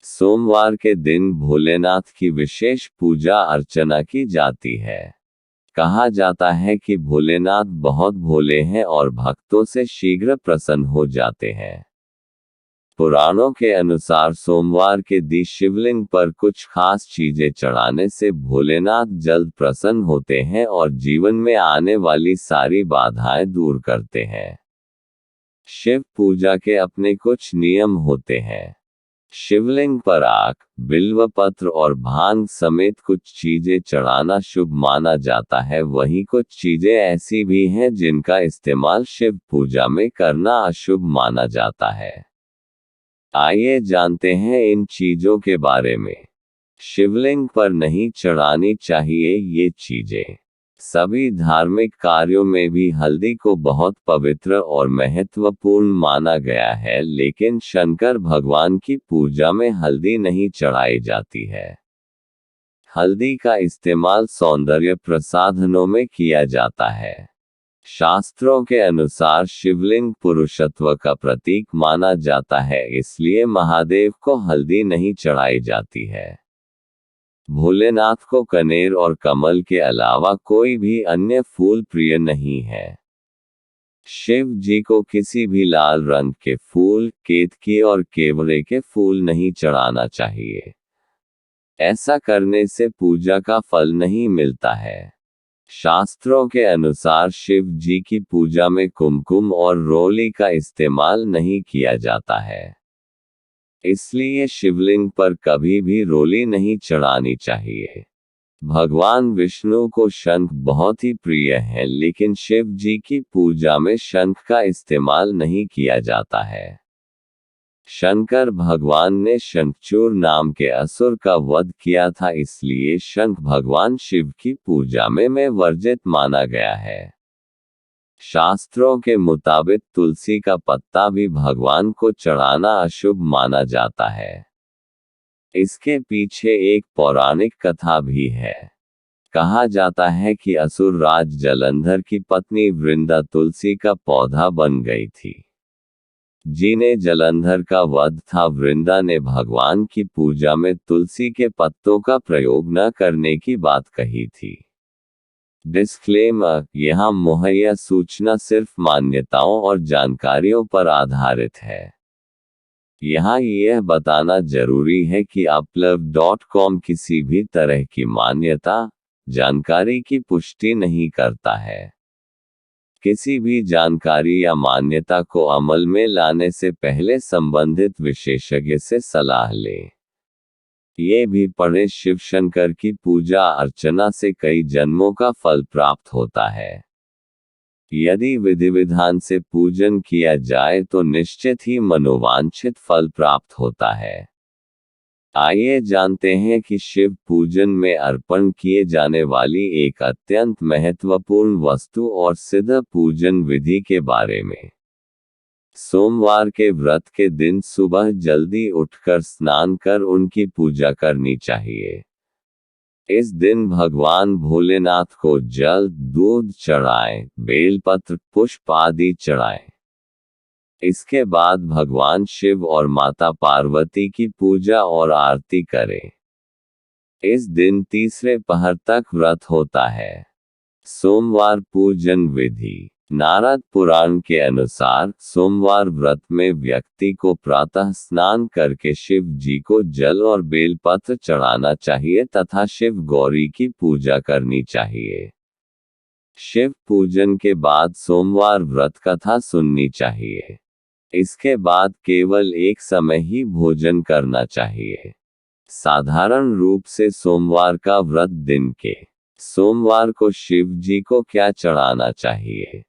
सोमवार के दिन भोलेनाथ की विशेष पूजा अर्चना की जाती है। कहा जाता है कि भोलेनाथ बहुत भोले हैं और भक्तों से शीघ्र प्रसन्न हो जाते हैं। पुराणों के अनुसार सोमवार के दिन शिवलिंग पर कुछ खास चीजें चढ़ाने से भोलेनाथ जल्द प्रसन्न होते हैं और जीवन में आने वाली सारी बाधाएं दूर करते हैं। शिव पूजा के अपने कुछ नियम होते हैं। शिवलिंग पर आक, बिल्व पत्र और भांग समेत कुछ चीजें चढ़ाना शुभ माना जाता है। वहीं कुछ चीजें ऐसी भी हैं जिनका इस्तेमाल शिव पूजा में करना अशुभ माना जाता है। आइए जानते हैं इन चीजों के बारे में। शिवलिंग पर नहीं चढ़ानी चाहिए ये चीजें। सभी धार्मिक कार्यों में भी हल्दी को बहुत पवित्र और महत्वपूर्ण माना गया है, लेकिन शंकर भगवान की पूजा में हल्दी नहीं चढ़ाई जाती है। हल्दी का इस्तेमाल सौंदर्य प्रसाधनों में किया जाता है। शास्त्रों के अनुसार शिवलिंग पुरुषत्व का प्रतीक माना जाता है, इसलिए महादेव को हल्दी नहीं चढ़ाई जाती है। भोलेनाथ को कनेर और कमल के अलावा कोई भी अन्य फूल प्रिय नहीं है। शिव जी को किसी भी लाल रंग के फूल, केतकी और केवड़े के फूल नहीं चढ़ाना चाहिए। ऐसा करने से पूजा का फल नहीं मिलता है। शास्त्रों के अनुसार शिव जी की पूजा में कुमकुम और रोली का इस्तेमाल नहीं किया जाता है। इसलिए शिवलिंग पर कभी भी रोली नहीं चढ़ानी चाहिए। भगवान विष्णु को शंख बहुत ही प्रिय है, लेकिन शिव जी की पूजा में शंख का इस्तेमाल नहीं किया जाता है। शंकर भगवान ने शंखचूर नाम के असुर का वध किया था, इसलिए शंख भगवान शिव की पूजा में वर्जित माना गया है। शास्त्रों के मुताबिक तुलसी का पत्ता भी भगवान को चढ़ाना अशुभ माना जाता है। इसके पीछे एक पौराणिक कथा भी है। कहा जाता है कि असुर राज जलंधर की पत्नी वृंदा तुलसी का पौधा बन गई थी। जिन्हें जलंधर का वध था, वृंदा ने भगवान की पूजा में तुलसी के पत्तों का प्रयोग न करने की बात कही थी। डिस्क्लेमर: यहाँ मुहैया सूचना सिर्फ मान्यताओं और जानकारियों पर आधारित है। यहाँ यह बताना जरूरी है कि upload.com किसी भी तरह की मान्यता, जानकारी की पुष्टि नहीं करता है। किसी भी जानकारी या मान्यता को अमल में लाने से पहले संबंधित विशेषज्ञ से सलाह लें। ये भी पढ़ें, शिवशंकर की पूजा अर्चना से कई जन्मों का फल प्राप्त होता है। यदि विधि विधान से पूजन किया जाए तो निश्चित ही मनोवांछित फल प्राप्त होता है। आइए जानते हैं कि शिव पूजन में अर्पण किए जाने वाली एक अत्यंत महत्वपूर्ण वस्तु और सिद्ध पूजन विधि के बारे में। सोमवार के व्रत के दिन सुबह जल्दी उठकर स्नान कर उनकी पूजा करनी चाहिए। इस दिन भगवान भोलेनाथ को जल, दूध चढ़ाएं, बेलपत्र, पुष्प आदि चढ़ाएं। इसके बाद भगवान शिव और माता पार्वती की पूजा और आरती करें। इस दिन तीसरे पहर तक व्रत होता है। सोमवार पूजन विधि। नारद पुराण के अनुसार सोमवार व्रत में व्यक्ति को प्रातः स्नान करके शिव जी को जल और बेलपत्र चढ़ाना चाहिए तथा शिव गौरी की पूजा करनी चाहिए। शिव पूजन के बाद सोमवार व्रत कथा सुननी चाहिए। इसके बाद केवल एक समय ही भोजन करना चाहिए। साधारण रूप से सोमवार का व्रत दिन के सोमवार को शिव जी को क्या चढ़ाना चाहिए?